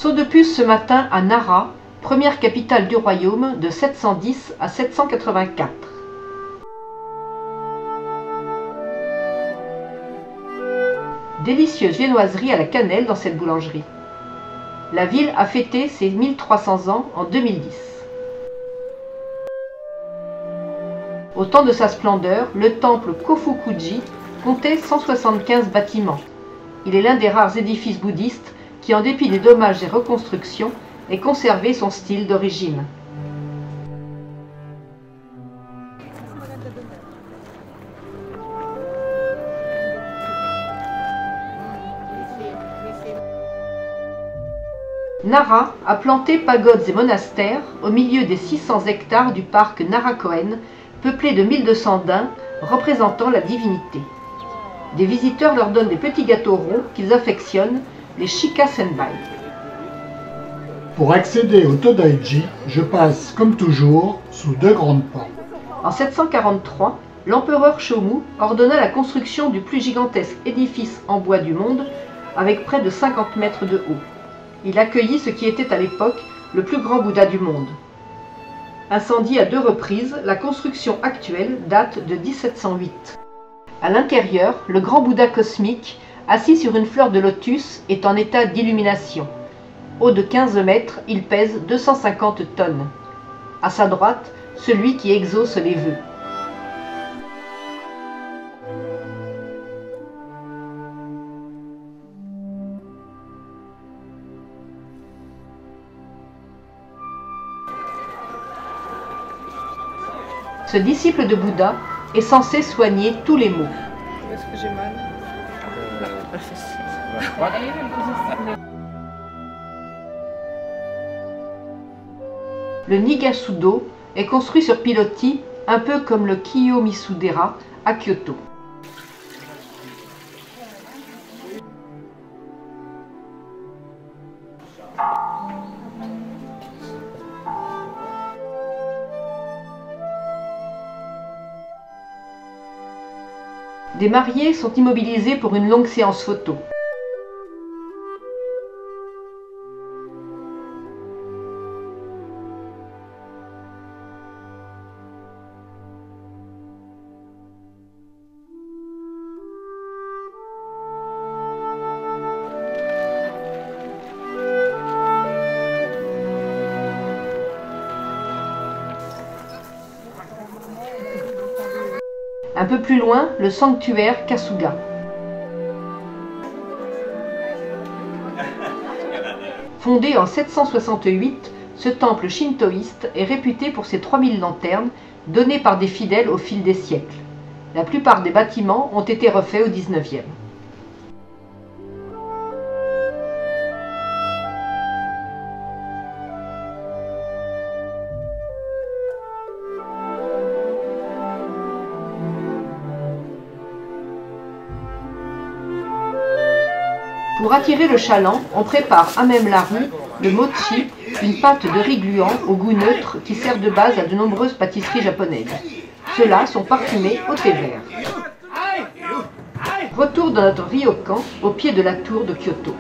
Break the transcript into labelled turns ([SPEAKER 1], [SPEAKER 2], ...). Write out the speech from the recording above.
[SPEAKER 1] Saut de puce ce matin à Nara, première capitale du royaume de 710 à 784. Délicieuse viennoiserie à la cannelle dans cette boulangerie. La ville a fêté ses 1300 ans en 2010. Au temps de sa splendeur, le temple Kofukuji comptait 175 bâtiments. Il est l'un des rares édifices bouddhistes qui, en dépit des dommages et reconstructions, ait conservé son style d'origine. Nara a planté pagodes et monastères au milieu des 600 hectares du parc Nara-Koen, peuplé de 1200 daims représentant la divinité. Des visiteurs leur donnent des petits gâteaux ronds qu'ils affectionnent, les Shika Senbai.
[SPEAKER 2] Pour accéder au Todaiji, je passe, comme toujours, sous 2 grandes portes.
[SPEAKER 1] En 743, l'empereur Shomu ordonna la construction du plus gigantesque édifice en bois du monde, avec près de 50 mètres de haut. Il accueillit ce qui était à l'époque le plus grand Bouddha du monde. Incendié à 2 reprises, la construction actuelle date de 1708. À l'intérieur, le grand Bouddha cosmique, assis sur une fleur de lotus, est en état d'illumination. Haut de 15 mètres, il pèse 250 tonnes. À sa droite, celui qui exauce les vœux. Ce disciple de Bouddha est censé soigner tous les maux.
[SPEAKER 3] Est-ce que j'ai mal?
[SPEAKER 1] Le Nigasudo est construit sur pilotis, un peu comme le Kiyomizu-dera à Kyoto. Des mariés sont immobilisés pour une longue séance photo. Un peu plus loin, le sanctuaire Kasuga. Fondé en 768, ce temple shintoïste est réputé pour ses 3000 lanternes données par des fidèles au fil des siècles. La plupart des bâtiments ont été refaits au XIXe. Pour attirer le chaland, on prépare à même la rue le mochi, une pâte de riz gluant au goût neutre qui sert de base à de nombreuses pâtisseries japonaises. Ceux-là sont parfumés au thé vert. Retour dans notre ryokan au pied de la tour de Kyoto.